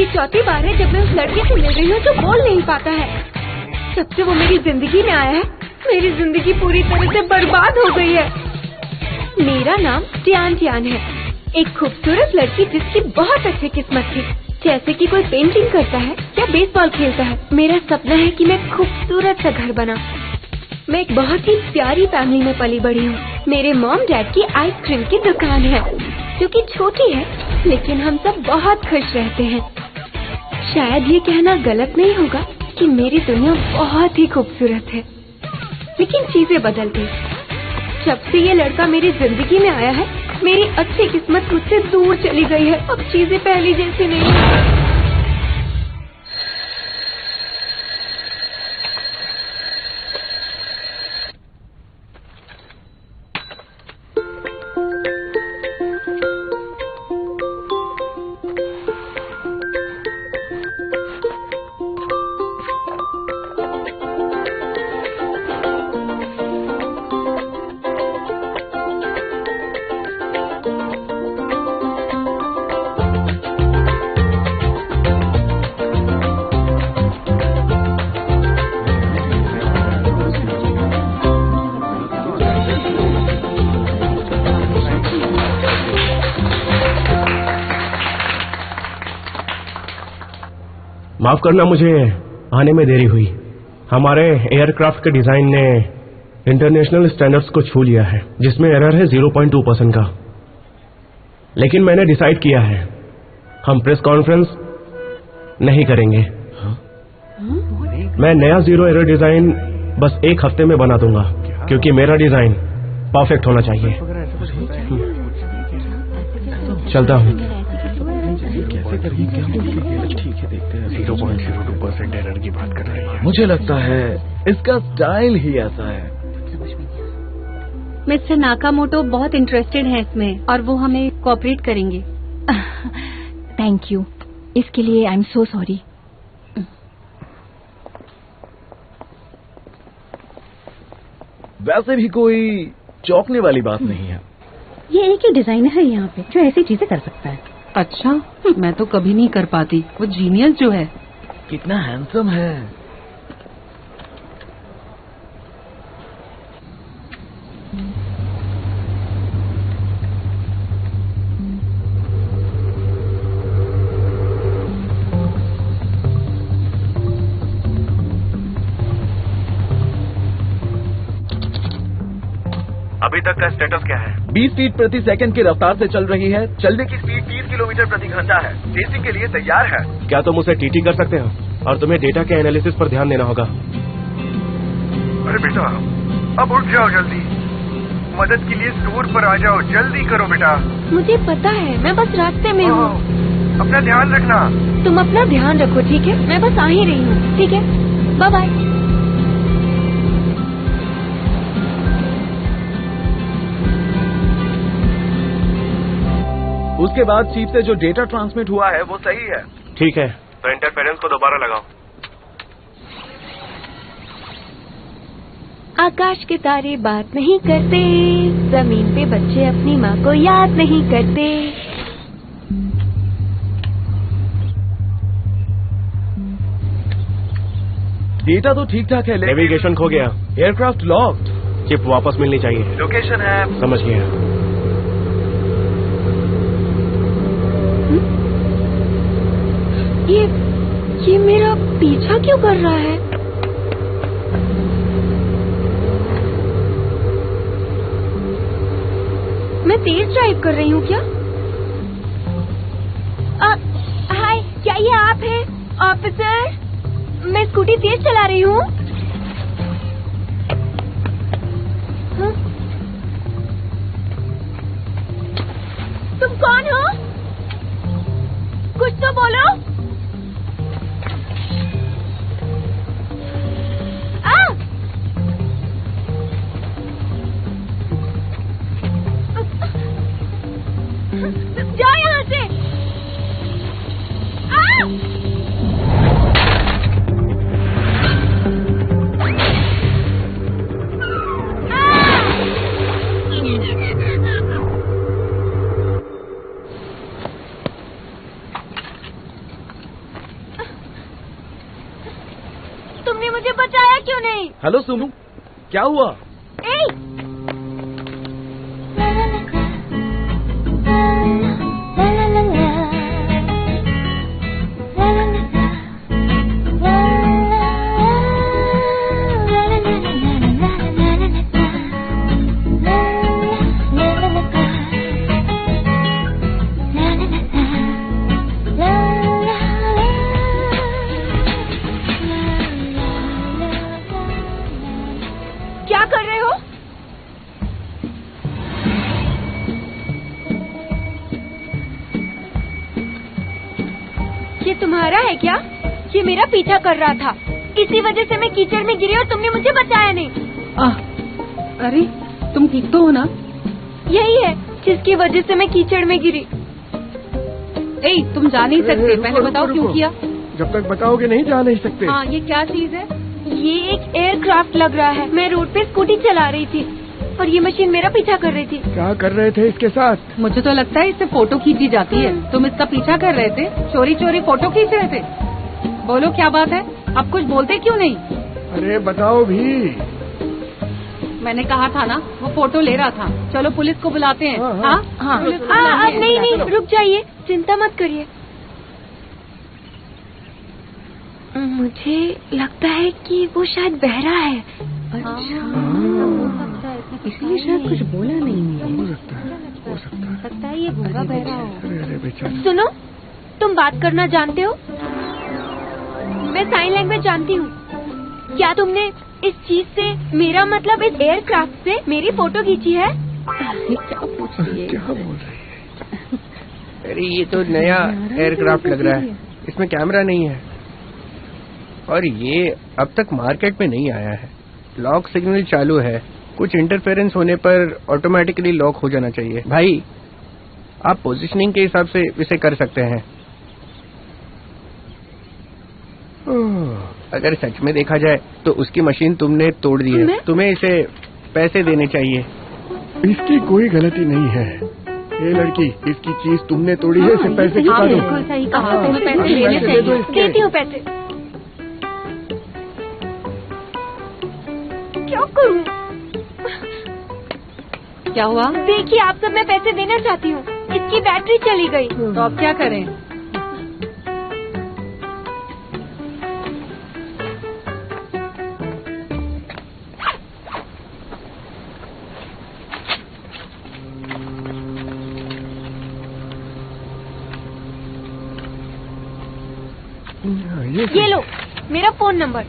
चौथी बार है जब मैं उस लड़के से मिल रही हूँ जो बोल नहीं पाता है। जब से वो मेरी जिंदगी में आया है, मेरी जिंदगी पूरी तरह से बर्बाद हो गई है। मेरा नाम टियान टियान है, एक खूबसूरत लड़की जिसकी बहुत अच्छी किस्मत थी। जैसे कि कोई पेंटिंग करता है या बेसबॉल खेलता है, मेरा सपना है कि मैं खूबसूरत सा घर बना। मैं एक बहुत ही प्यारी फैमिली में पली बड़ी हूँ। मेरे मॉम डैड की आइसक्रीम की दुकान है जो कि छोटी है, लेकिन हम सब बहुत खुश रहते हैं। शायद ये कहना गलत नहीं होगा कि मेरी दुनिया बहुत ही खूबसूरत है, लेकिन चीजें बदल गई। जब से ये लड़का मेरी जिंदगी में आया है, मेरी अच्छी किस्मत मुझसे दूर चली गई है। अब चीजें पहली जैसी नहीं है। माफ करना, मुझे आने में देरी हुई। हमारे एयरक्राफ्ट के डिजाइन ने इंटरनेशनल स्टैंडर्ड्स को छू लिया है, जिसमें एरर है 0.2% का। लेकिन मैंने डिसाइड किया है, हम प्रेस कॉन्फ्रेंस नहीं करेंगे। मैं नया जीरो एरर डिजाइन बस एक हफ्ते में बना दूंगा, क्योंकि मेरा डिजाइन परफेक्ट होना चाहिए। चलता हूँ। ठीक है, देखते हैं। 0.02% एरर की बात कर रहे हैं। मुझे लगता है इसका स्टाइल ही ऐसा है। मिस्टर नाकामोटो बहुत इंटरेस्टेड है इसमें, और वो हमें कोऑपरेट करेंगे। थैंक यू, इसके लिए आई एम सो सॉरी। वैसे भी कोई चौंकने वाली बात नहीं है। ये एक ही डिजाइनर है यहाँ पे जो ऐसी चीजें कर सकता है। अच्छा, मैं तो कभी नहीं कर पाती। वो जीनियस जो है। कितना हैंडसम है। अभी तक का स्टेटस क्या है? 20 फीट प्रति सेकंड की रफ्तार से चल रही है। चलने की स्पीड 30 किलोमीटर प्रति घंटा है। टेस्टिंग के लिए तैयार है। क्या तुम उसे टीटी कर सकते हो? और तुम्हें डेटा के एनालिसिस पर ध्यान देना होगा। अरे बेटा, अब उठ जाओ जल्दी। मदद के लिए स्टोर पर आ जाओ। जल्दी करो बेटा। मुझे पता है, मैं बस रास्ते में हूँ। अपना ध्यान रखना। तुम अपना ध्यान रखो, ठीक है? मैं बस आ ही रही हूँ, ठीक है? Bye bye. उसके बाद चीफ से जो डेटा ट्रांसमिट हुआ है वो सही है। ठीक है, तो इंटरफेरेंस को दोबारा लगाओ। आकाश के तारे बात नहीं करते, जमीन पे बच्चे अपनी माँ को याद नहीं करते। डेटा तो ठीक ठाक है, लेकिन नेविगेशन खो गया। Aircraft locked. चिप वापस मिलनी चाहिए। लोकेशन है। समझ गया। ये मेरा पीछा क्यों कर रहा है? मैं तेज ड्राइव कर रही हूँ क्या? हाय, स्कूटी तेज चला रही हूँ। हाँ? तुम कौन हो? कुछ तो बोलो। जाओ यहाँ से। तुमने मुझे बचाया क्यों नहीं? हेलो सुमू, क्या हुआ? क्या कर रहे हो? ये तुम्हारा है क्या? ये मेरा पीछा कर रहा था, इसी वजह से मैं कीचड़ में गिरी और तुमने मुझे बचाया नहीं। अरे तुम ठीक तो हो ना? यही है जिसकी वजह से मैं कीचड़ में गिरी। तुम जा नहीं सकते, पहले बताओ क्यों किया? जब तक बताओगे नहीं जा नहीं सकते। हाँ, ये क्या चीज है? ये एक एयरक्राफ्ट लग रहा है। मैं रोड पे स्कूटी चला रही थी और ये मशीन मेरा पीछा कर रही थी। क्या कर रहे थे इसके साथ? मुझे तो लगता है इससे फोटो खींची जाती है। तुम इसका पीछा कर रहे थे, चोरी चोरी फोटो खींच रहे थे। बोलो क्या बात है? अब कुछ बोलते क्यों नहीं? अरे बताओ भी। मैंने कहा था ना, वो फोटो ले रहा था। चलो पुलिस को बुलाते हैं। हाँ हाँ, नहीं, रुक जाइए, चिंता मत करिए। मुझे लगता है कि वो शायद बहरा है। अच्छा, इसलिए शायद कुछ बोला नहीं है। हो सकता है ये गूंगा बहरा हो। अरे बेचारा। सुनो, तुम बात करना जानते हो? मैं साइन लैंग्वेज जानती हूँ। क्या तुमने इस चीज से, मेरा मतलब इस एयरक्राफ्ट से मेरी फोटो खींची है? क्या पूछ रही है? क्या बोल रही है? अरे ये तो नया एयरक्राफ्ट लग रहा है, इसमें कैमरा नहीं है और ये अब तक मार्केट में नहीं आया है। लॉक सिग्नल चालू है, कुछ इंटरफेरेंस होने पर ऑटोमेटिकली लॉक हो जाना चाहिए। भाई, आप पोजीशनिंग के हिसाब से इसे कर सकते हैं। अगर सच में देखा जाए तो उसकी मशीन तुमने तोड़ दी है। तुम्हें इसे पैसे देने चाहिए। इसकी कोई गलती नहीं है। ये लड़की, इसकी चीज तुमने तोड़ी है, इसे पैसे चुका दो। बिल्कुल सही कहा, तुम्हें पैसे देने पैसे दे दो चाहिए। इसके। देती हूँ पैसे। क्या करूँ? क्या हुआ? देखिए, आप सब मैं पैसे देना चाहती हूँ, इसकी बैटरी चली गई। तो अब क्या करें? ये लो मेरा फोन नंबर।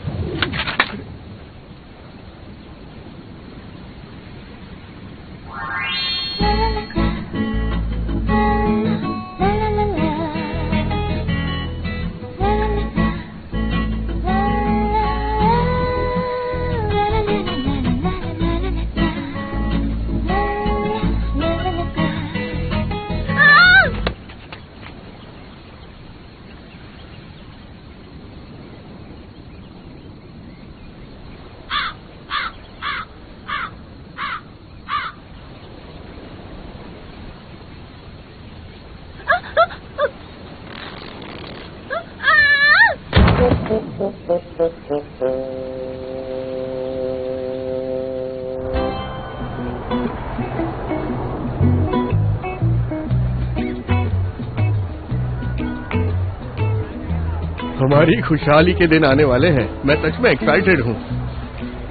हमारी खुशहाली के दिन आने वाले हैं। मैं सच में एक्साइटेड हूँ।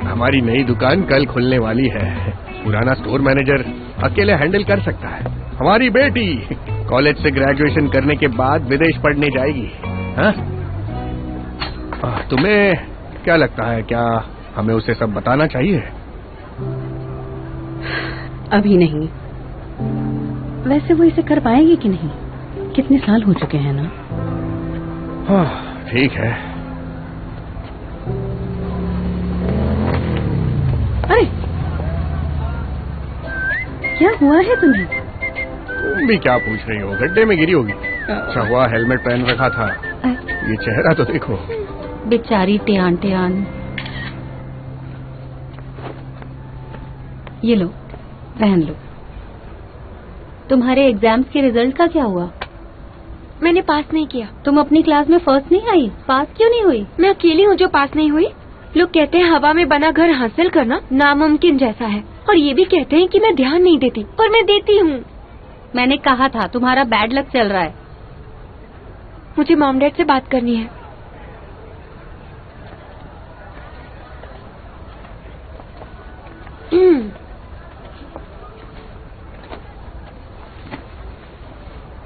हमारी नई दुकान कल खुलने वाली है। पुराना स्टोर मैनेजर अकेले हैंडल कर सकता है। हमारी बेटी कॉलेज से ग्रेजुएशन करने के बाद विदेश पढ़ने जाएगी। हाँ? तुम्हें क्या लगता है, क्या हमें उसे सब बताना चाहिए? अभी नहीं। वैसे वो इसे कर पाएगी कि नहीं? कितने साल हो चुके हैं ना। हाँ ठीक है। अरे क्या हुआ है तुम्हें? तुम भी क्या पूछ रही हो? गड्ढे में गिरी होगी। अच्छा हुआ हेलमेट पहन रखा था। ये चेहरा तो देखो। बेचारी टियान टियान। ये लो, पहन लो। तुम्हारे एग्जाम्स के रिजल्ट का क्या हुआ? मैंने पास नहीं किया। तुम अपनी क्लास में फर्स्ट नहीं आई, पास क्यों नहीं हुई? मैं अकेली हूँ जो पास नहीं हुई। लोग कहते हैं हवा में बना घर हासिल करना नामुमकिन जैसा है, और ये भी कहते हैं कि मैं ध्यान नहीं देती, पर मैं देती हूँ। मैंने कहा था तुम्हारा बैड लक चल रहा है। मुझे मॉम डैड से बात करनी है।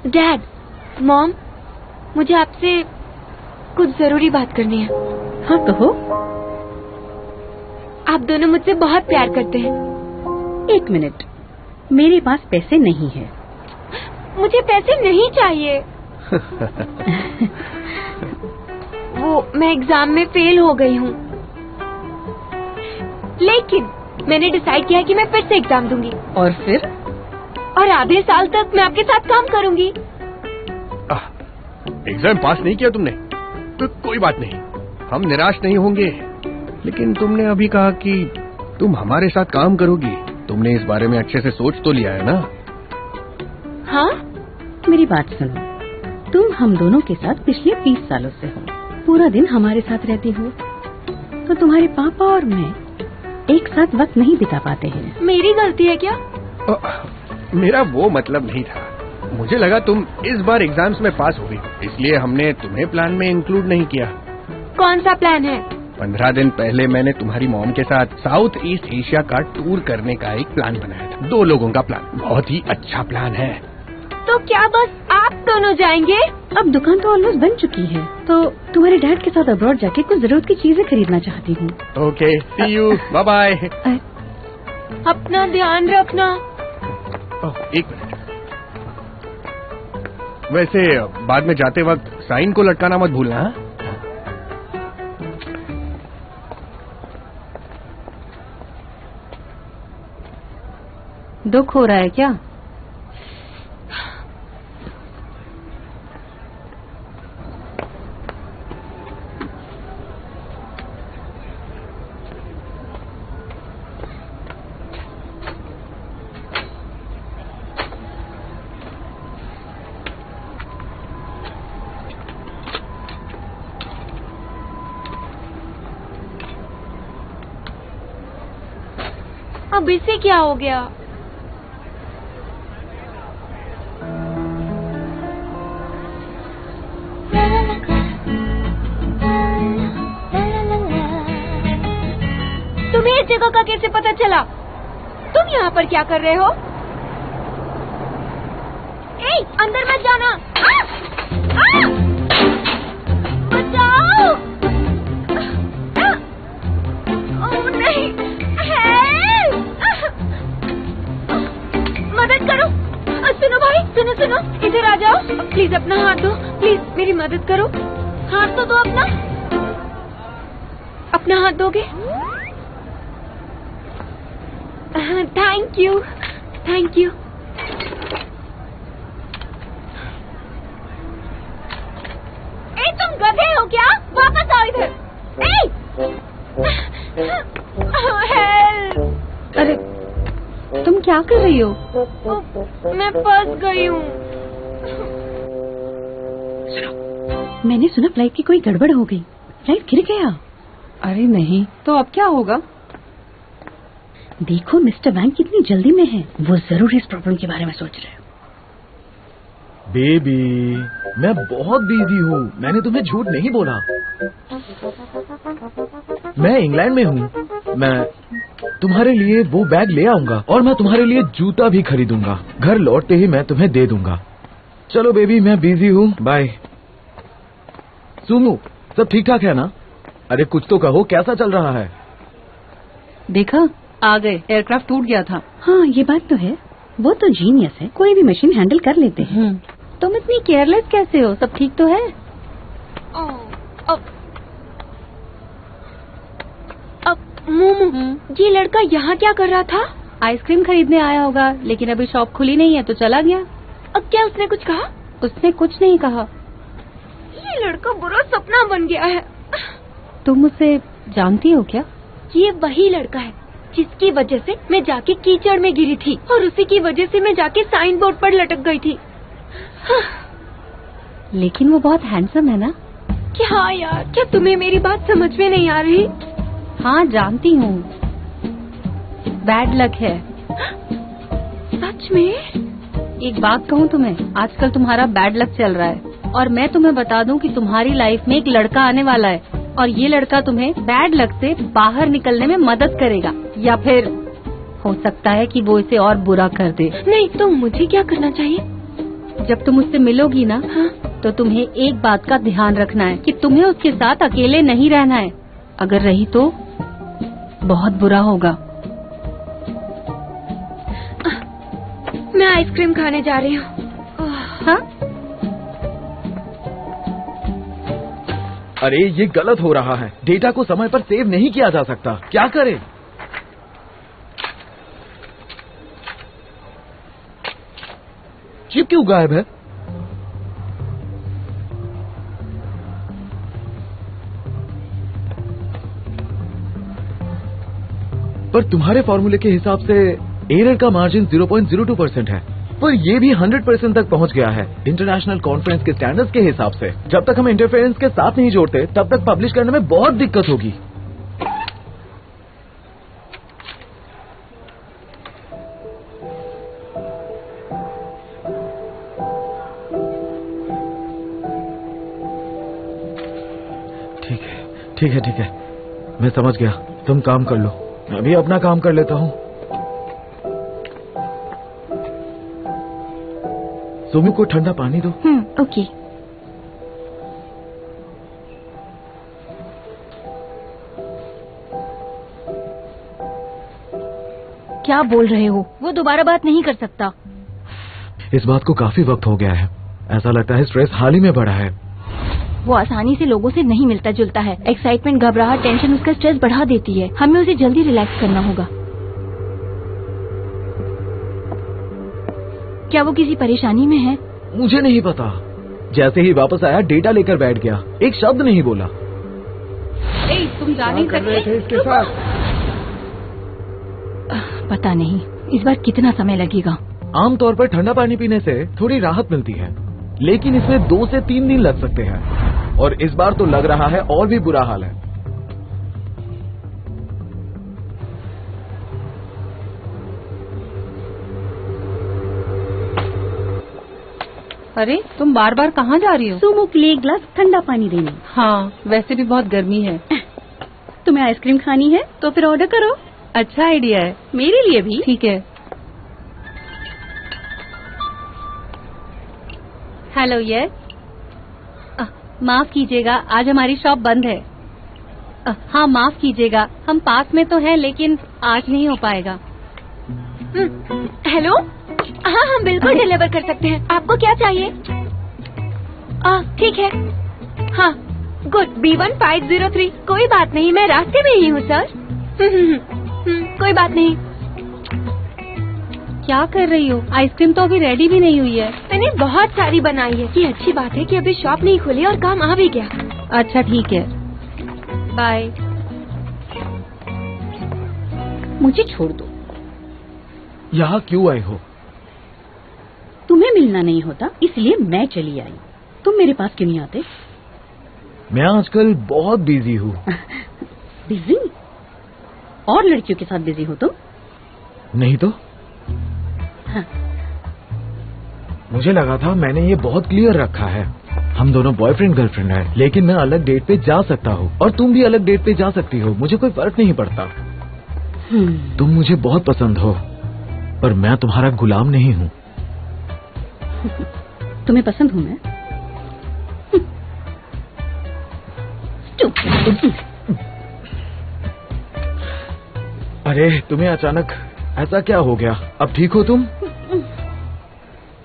डैड, मॉम, मुझे आपसे कुछ जरूरी बात करनी है। हाँ कहो। आप दोनों मुझसे बहुत प्यार करते हैं। 1 मिनट, मेरे पास पैसे नहीं है। मुझे पैसे नहीं चाहिए। वो मैं एग्जाम में फेल हो गई हूँ, लेकिन मैंने डिसाइड किया है कि मैं फिर से एग्जाम दूंगी। और फिर? और आधे साल तक मैं आपके साथ काम करूंगी। एग्जाम पास नहीं किया तुमने तो कोई बात नहीं, हम निराश नहीं होंगे। लेकिन तुमने अभी कहा कि तुम हमारे साथ काम करोगी। तुमने इस बारे में अच्छे से सोच तो लिया है ना? हाँ? मेरी बात सुनो, तुम हम दोनों के साथ पिछले 20 सालों से हो, पूरा दिन हमारे साथ रहती हो, तो तुम्हारे पापा और मैं एक साथ वक्त नहीं बिता पाते हैं। मेरी गलती है क्या? मेरा वो मतलब नहीं था। मुझे लगा तुम इस बार एग्जाम्स में पास हो गई, इसलिए हमने तुम्हें प्लान में इंक्लूड नहीं किया। कौन सा प्लान है? 15 दिन पहले मैंने तुम्हारी मॉम के साथ साउथ ईस्ट एशिया का टूर करने का एक प्लान बनाया था। 2 लोगों का प्लान, बहुत ही अच्छा प्लान है। तो क्या बस आप दोनों जाएंगे? अब दुकान तो ऑलमोस्ट बन चुकी है, तो तुम्हारे डैड के साथ अब्रॉड जाके कुछ जरूरत की चीजें खरीदना चाहती हूँ। Okay, see you, bye bye. अपना ध्यान रखना। 1 मिनट। वैसे बाद में जाते वक्त साइन को लटकाना मत भूलना। दुख हो रहा है क्या? अब इससे क्या हो गया? तुम्हें इस जगह का कैसे पता चला? तुम यहाँ पर क्या कर रहे हो? ए, अंदर मत जाना। बचाओ! ओह नहीं, मदद करो। सुनो भाई, सुनो, इधर आ जाओ। प्लीज अपना हाथ दो, प्लीज मेरी मदद करो। हाथ तो दो अपना हाथ दोगे? Thank you. ए, तुम गधे हो क्या? वापस आओ इधर। हेल्प! अरे तुम क्या कर रही हो? मैं फंस गई हूँ। मैंने सुना फ्लाइट की कोई गड़बड़ हो गई, फ्लाइट गिर गया। अरे नहीं, तो अब क्या होगा? देखो मिस्टर वैंग कितनी जल्दी में है, वो जरूर इस प्रॉब्लम के बारे में सोच रहे हैं। बेबी, मैं बहुत बिजी हूँ, मैंने तुम्हें झूठ नहीं बोला। मैं इंग्लैंड में हूँ, मैं तुम्हारे लिए वो बैग ले आऊंगा और मैं तुम्हारे लिए जूता भी खरीदूंगा। घर लौटते ही मैं तुम्हें दे दूंगा। चलो बेबी, मैं बिजी हूँ, बाय। सुमू, सब ठीक ठाक है ना? अरे कुछ तो कहो, कैसा चल रहा है? देखा, आ गए, एयरक्राफ्ट टूट गया था। हाँ ये बात तो है, वो तो जीनियस है, कोई भी मशीन हैंडल कर लेते हैं। तुम इतनी केयरलेस कैसे हो? सब ठीक तो है? मोमो, ये लड़का यहाँ क्या कर रहा था? आइसक्रीम खरीदने आया होगा, लेकिन अभी शॉप खुली नहीं है तो चला गया। अब क्या उसने कुछ कहा? उसने कुछ नहीं कहा। ये लड़का बुरा सपना बन गया है। तुम उसे जानती हो क्या? ये वही लड़का है जिसकी वजह से मैं जाके कीचड़ में गिरी थी और उसी की वजह से मैं जाके साइन बोर्ड पर लटक गई थी। लेकिन वो बहुत हैंडसम है ना? क्या यार, क्या तुम्हें मेरी बात समझ में नहीं आ रही? हाँ जानती हूँ, बैड लक है। सच में? एक बात कहूँ तुम्हें, आजकल तुम्हारा बैड लक चल रहा है और मैं तुम्हें बता दूं कि तुम्हारी लाइफ में एक लड़का आने वाला है और ये लड़का तुम्हें बैड लक से बाहर निकलने में मदद करेगा, या फिर हो सकता है कि वो इसे और बुरा कर दे। नहीं तो मुझे क्या करना चाहिए? जब तुम उससे मिलोगी ना, तो तुम्हें एक बात का ध्यान रखना है कि तुम्हें उसके साथ अकेले नहीं रहना है। अगर रही तो बहुत बुरा होगा। मैं आइसक्रीम खाने जा रही हूँ। हाँ? अरे ये गलत हो रहा है, डेटा को समय पर सेव नहीं किया जा सकता, क्या करें? चिप क्यों गायब है? पर तुम्हारे फॉर्मूले के हिसाब से एरर का मार्जिन 0.02% है, पर ये भी 100% तक पहुंच गया है इंटरनेशनल कॉन्फ्रेंस के स्टैंडर्ड्स के हिसाब से। जब तक हम इंटरफेरेंस के साथ नहीं जोड़ते तब तक पब्लिश करने में बहुत दिक्कत होगी। ठीक है, मैं समझ गया, तुम काम कर लो, मैं भी अपना काम कर लेता हूँ। सोमू को ठंडा पानी दो। ओके। क्या बोल रहे हो? वो दोबारा बात नहीं कर सकता। इस बात को काफी वक्त हो गया है, ऐसा लगता है स्ट्रेस हाल ही में बढ़ा है। वो आसानी से लोगों से नहीं मिलता जुलता है। एक्साइटमेंट, घबराहट, टेंशन उसका स्ट्रेस बढ़ा देती है। हमें उसे जल्दी रिलैक्स करना होगा। क्या वो किसी परेशानी में है? मुझे नहीं पता, जैसे ही वापस आया डेटा लेकर बैठ गया, एक शब्द नहीं बोला। तुम जा नहीं सकते? इसके साथ पता नहीं इस बार कितना समय लगेगा। आमतौर पर ठंडा पानी पीने से थोड़ी राहत मिलती है, लेकिन इसमें 2 से 3 दिन लग सकते हैं और इस बार तो लग रहा है और भी बुरा हाल है। अरे तुम बार बार कहाँ जा रही हो? सोमू के लिए एक गिलास ठंडा पानी देने। हाँ, वैसे भी बहुत गर्मी है। तुम्हें आइसक्रीम खानी है तो फिर ऑर्डर करो। अच्छा आइडिया है, मेरे लिए भी। ठीक है। Hello, yes. माफ कीजिएगा, आज हमारी शॉप बंद है। हाँ माफ कीजिएगा, हम पास में तो हैं लेकिन आज नहीं हो पाएगा। हेलो, हाँ हम बिल्कुल डिलीवर कर सकते हैं। आपको क्या चाहिए? ठीक है। हाँ गुड, B1503। कोई बात नहीं, मैं रास्ते में ही हूँ सर। कोई बात नहीं। क्या कर रही हो? आइसक्रीम तो अभी रेडी भी नहीं हुई है। मैंने बहुत सारी बनाई है। ये अच्छी बात है कि अभी शॉप नहीं खुली और काम आ भी गया। अच्छा ठीक है, बाय। मुझे छोड़ दो। यहाँ क्यों आए हो? तुम्हें मिलना नहीं होता इसलिए मैं चली आई। तुम मेरे पास क्यों नहीं आते? मैं आजकल बहुत बिजी हूँ। बिजी? और लड़कियों के साथ बिजी हो तुम? नहीं तो। हाँ। मुझे लगा था मैंने ये बहुत क्लियर रखा है, हम दोनों बॉयफ्रेंड गर्लफ्रेंड हैं, लेकिन मैं अलग डेट पे जा सकता हूँ और तुम भी अलग डेट पे जा सकती हो, मुझे कोई फर्क नहीं पड़ता। तुम मुझे बहुत पसंद हो, पर मैं तुम्हारा गुलाम नहीं हूँ। तुम्हें पसंद हूँ मैं? अरे तुम्हें अचानक ऐसा क्या हो गया? अब ठीक हो तुम?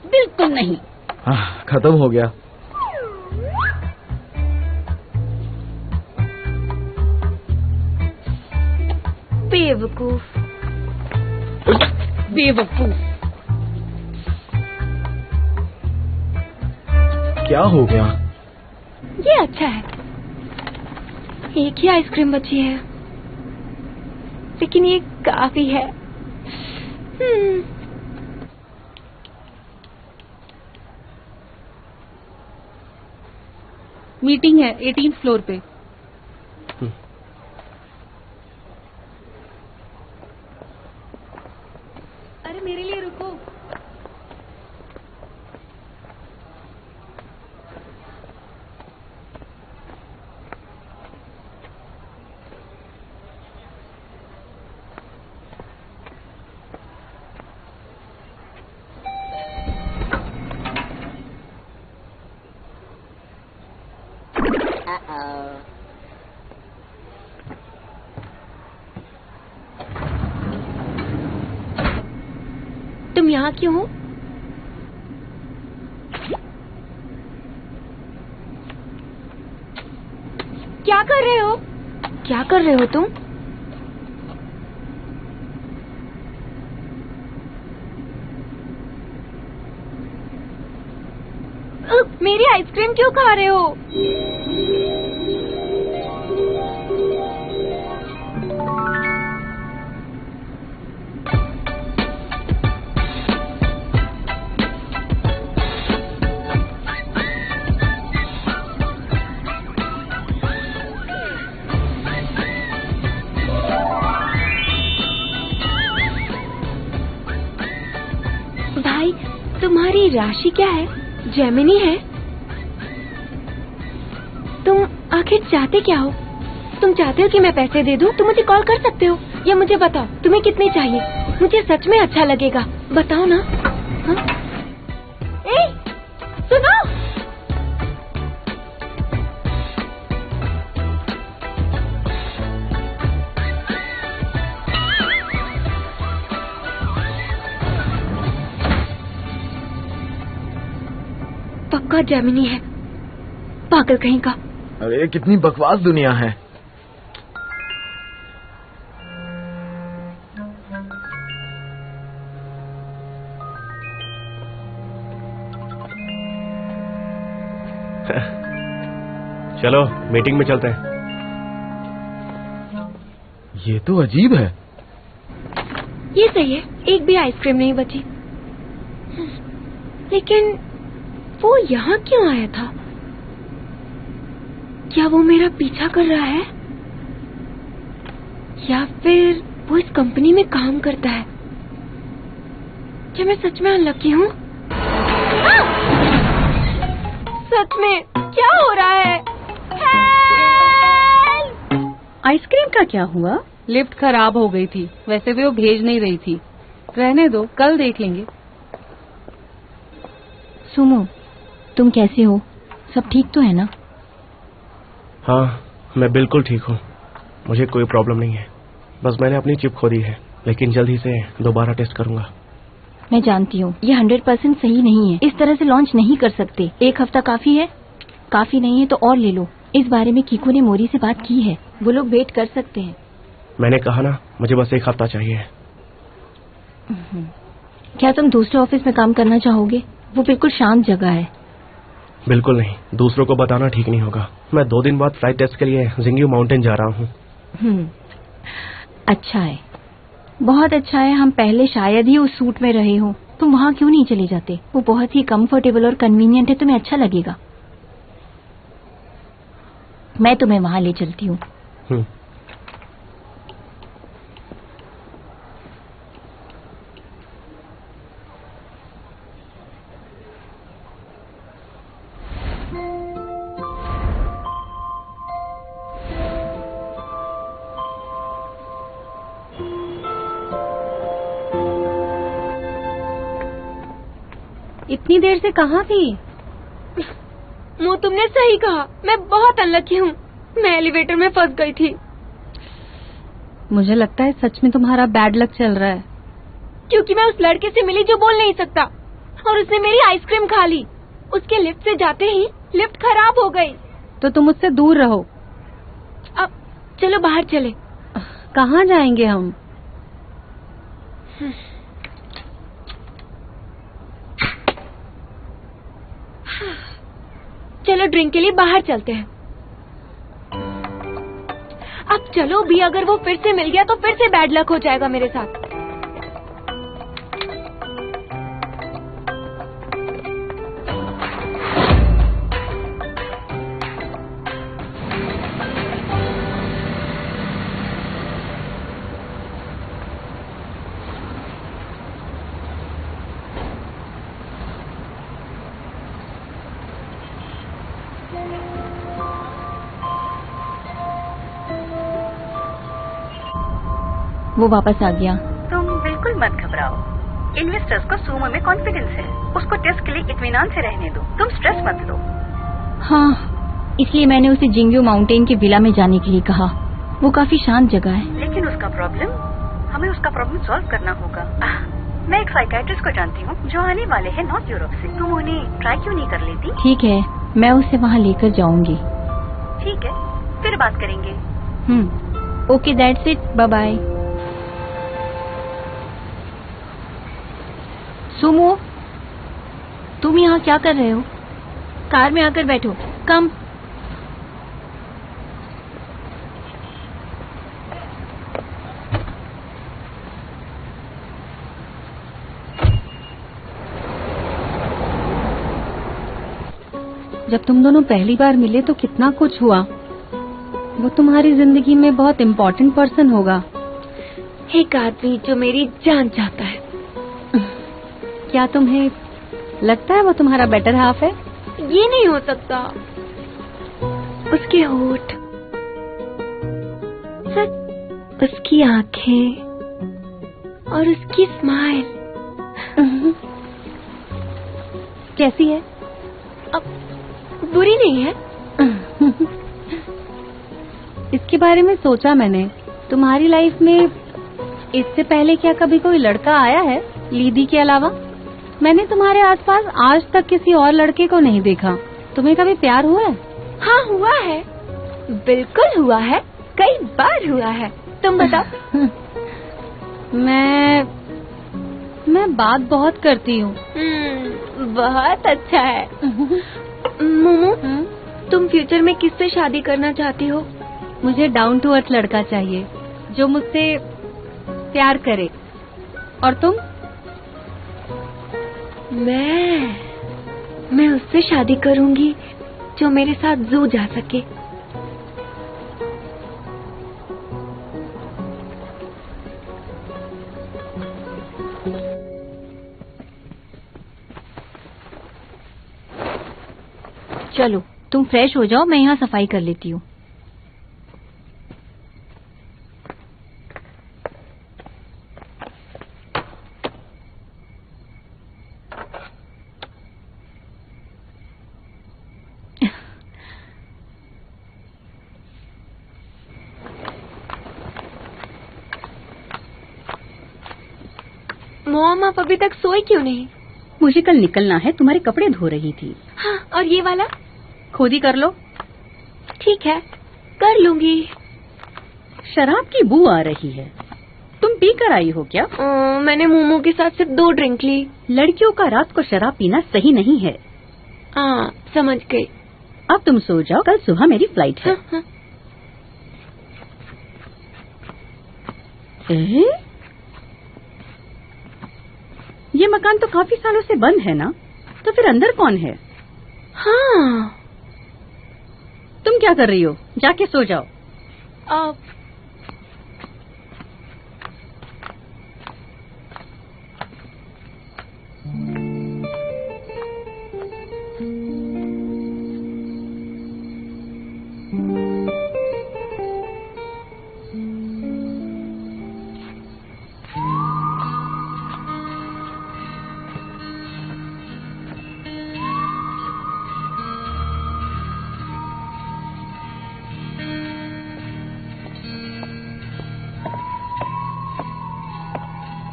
बिल्कुल नहीं। खत्म हो गया। बेवकूफ। बेवकूफ। क्या हो गया? ये अच्छा है, एक ही आइसक्रीम बची है, लेकिन ये काफी है। मीटिंग है 18th फ्लोर पे। अरे मेरे लिए रुको। तुम यहाँ क्यों हो? क्या कर रहे हो? क्या कर रहे हो तुम? मेरी आइसक्रीम क्यों खा रहे हो? भाई, तुम्हारी राशि क्या है? जेमिनी है? तुम आखिर चाहते क्या हो? तुम चाहते हो कि मैं पैसे दे दूं? तुम मुझे कॉल कर सकते हो, या मुझे बताओ तुम्हें कितने चाहिए। मुझे सच में अच्छा लगेगा, बताओ ना। हाँ? ए, सुनो। पक्का जेमिनी है, पागल कहीं का। अरे कितनी बकवास दुनिया है। चलो मीटिंग में चलते हैं। ये तो अजीब है। ये सही है, एक भी आइसक्रीम नहीं बची। लेकिन वो यहाँ क्यों आया था? क्या वो मेरा पीछा कर रहा है, या फिर वो इस कंपनी में काम करता है? क्या मैं सच में अनलकी हूँ? सच में क्या हो रहा है? आइसक्रीम का क्या हुआ? लिफ्ट खराब हो गई थी, वैसे भी वो भेज नहीं रही थी। रहने दो, कल देख लेंगे। सुमो, तुम कैसे हो? सब ठीक तो है ना? हाँ, मैं बिल्कुल ठीक हूँ, मुझे कोई प्रॉब्लम नहीं है। बस मैंने अपनी चिप खो दी है, लेकिन जल्द ही से दोबारा टेस्ट करूंगा। मैं जानती हूँ ये 100% सही नहीं है, इस तरह से लॉन्च नहीं कर सकते। 1 हफ्ता काफी है? काफी नहीं है तो और ले लो। इस बारे में कीको ने मोरी से बात की है, वो लोग वेट कर सकते हैं। मैंने कहा ना, मुझे बस 1 हफ्ता चाहिए। क्या तुम दूसरे ऑफिस में काम करना चाहोगे? वो बिल्कुल शांत जगह है। बिल्कुल नहीं, दूसरों को बताना ठीक नहीं होगा। मैं 2 दिन बाद फ्लाइट टेस्ट के लिए जिंग्यू माउंटेन जा रहा हूँ। अच्छा है, बहुत अच्छा है। हम पहले शायद ही उस सूट में रहे हो। तुम वहाँ क्यों नहीं चले जाते? वो बहुत ही कंफर्टेबल और कन्वीनियंट है, तुम्हें अच्छा लगेगा। मैं तुम्हें वहाँ ले चलती हूँ। इतनी देर से कहाँ थी? मो, तुमने सही कहा, मैं बहुत अनलकी हूँ। मैं एलिवेटर में फंस गई थी। मुझे लगता है सच में तुम्हारा बैड लक चल रहा है। क्योंकि मैं उस लड़के से मिली जो बोल नहीं सकता, और उसने मेरी आइसक्रीम खा ली। उसके लिफ्ट से जाते ही लिफ्ट खराब हो गई। तो तुम उससे दूर रहो। अब चलो बाहर चले। कहाँ जाएंगे हम? चलो ड्रिंक के लिए बाहर चलते हैं। अब चलो भी, अगर वो फिर से मिल गया तो फिर से बैड लक हो जाएगा मेरे साथ। वो वापस आ गया। तुम बिल्कुल मत घबराओ। इन्वेस्टर्स को सूमो में कॉन्फिडेंस है। उसको टेस्ट के लिए इत्मीनान से रहने दो। तुम स्ट्रेस मत लो। हाँ, इसलिए मैंने उसे जिंग्यू माउंटेन के विला में जाने के लिए कहा। वो काफी शांत जगह है। लेकिन हमें उसका प्रॉब्लम सॉल्व करना होगा। मैं एक साइकियाट्रिस्ट को जानती हूँ जो आने वाले हैं नॉर्थ यूरोप से। तुम उन्हें ट्राई क्यों नहीं कर लेती? ठीक है, मैं उसे वहाँ लेकर जाऊंगी। ठीक है, फिर बात करेंगे। Okay, that's it, bye bye. Sumo, तुम यहाँ क्या कर रहे हो? कार में आकर बैठो। कम। जब तुम दोनों पहली बार मिले तो कितना कुछ हुआ। वो तुम्हारी जिंदगी में बहुत इम्पोर्टेंट पर्सन होगा। एक आदमी जो मेरी जान चाहता है। क्या तुम्हें लगता है वो तुम्हारा बेटर हाफ है? ये नहीं हो सकता। उसके होठ, उसकी आंखें और उसकी स्माइल कैसी है? अब बुरी नहीं है। इसके बारे में सोचा मैंने। तुम्हारी लाइफ में इससे पहले क्या कभी कोई लड़का आया है लीदी के अलावा? मैंने तुम्हारे आसपास आज तक किसी और लड़के को नहीं देखा। तुम्हें कभी प्यार हुआ है? हाँ, हुआ है, बिल्कुल हुआ है, कई बार हुआ है। तुम बताओ। मैं बात बहुत करती हूँ। बहुत अच्छा है। मोमो, तुम फ्यूचर में किससे शादी करना चाहती हो? मुझे डाउन टू अर्थ लड़का चाहिए जो मुझसे प्यार करे। और तुम? मैं उससे शादी करूंगी जो मेरे साथ जू जा सके। चलो, तुम फ्रेश हो जाओ, मैं यहाँ सफाई कर लेती हूँ। मॉम, आप अभी तक सोई क्यों नहीं? मुझे कल निकलना है। तुम्हारे कपड़े धो रही थी। हाँ, और ये वाला खुद ही कर लो। ठीक है, कर लूंगी। शराब की बू आ रही है। तुम पी कर आई हो क्या? मैंने मोमो के साथ सिर्फ 2 ड्रिंक ली। लड़कियों का रात को शराब पीना सही नहीं है। हाँ, समझ गई। अब तुम सो जाओ, कल सुबह मेरी फ्लाइट है। हाँ। ये मकान तो काफी सालों से बंद है ना? तो फिर अंदर कौन है? हाँ। तुम क्या कर रही हो? जाके सो जाओ।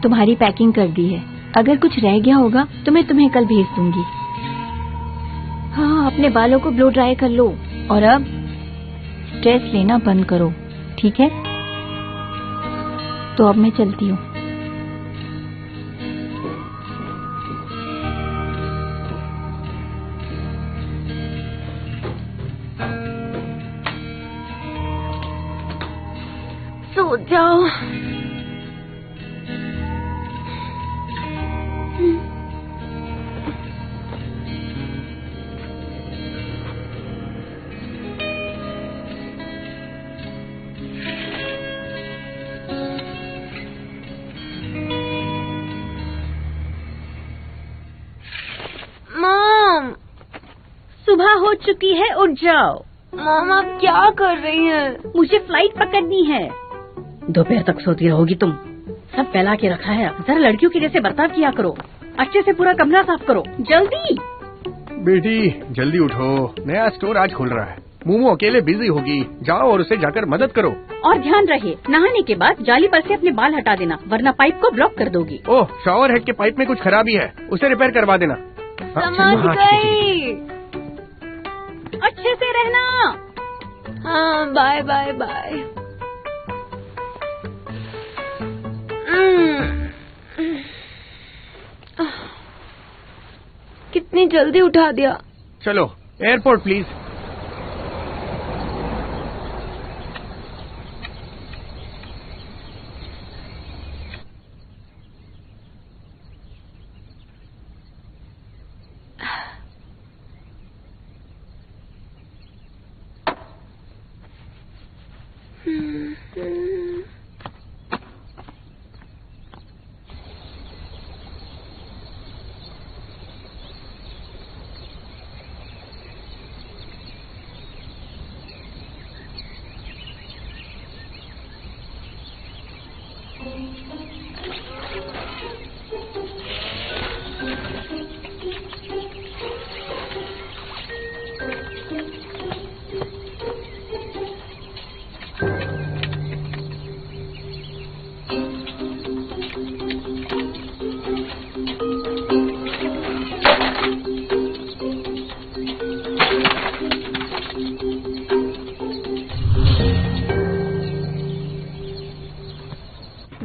तुम्हारी पैकिंग कर दी है। अगर कुछ रह गया होगा तो मैं तुम्हें कल भेज दूंगी। हाँ, अपने बालों को ब्लो ड्राई कर लो और अब स्ट्रेस लेना बंद करो, ठीक है? तो अब मैं चलती हूँ। सो जाओ। मॉम, सुबह हो चुकी है, उठ जाओ। मॉम आप क्या कर रही हैं? मुझे फ्लाइट पकड़नी है। दोपहर तक सोती रहोगी तुम। सब फैला के रखा है, जरा लड़कियों के जैसे बर्ताव किया करो। अच्छे से पूरा कमरा साफ करो, जल्दी। बेटी जल्दी उठो, नया स्टोर आज खुल रहा है। मोमो अकेले बिजी होगी, जाओ और उसे जाकर मदद करो। और ध्यान रहे, नहाने के बाद जाली पर से अपने बाल हटा देना, वरना पाइप को ब्लॉक कर दोगी। ओह, शॉवर हेड के पाइप में कुछ खराबी है, उसे रिपेयर करवा देना। समझ गई। अच्छे से रहना। हाँ, बाय बाय बाय। कितनी जल्दी उठा दिया। चलो airport please.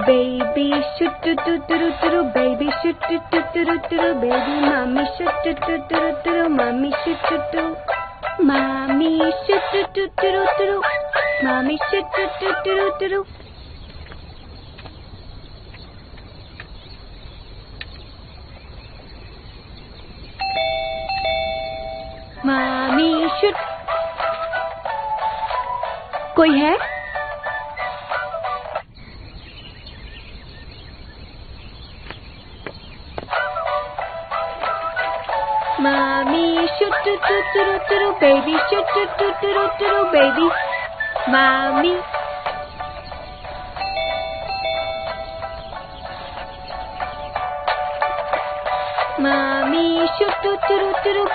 Baby shoot do do do do do, baby shoot do do do do, baby mommy shoot do do do do, mommy shoot do do, mommy shoot do do do do, mommy shoot do do do do. Mommy shoot. कोई है? Mommy shoot do do do do do, baby shoot do do do do, baby mommy. Mommy shoot do do do do.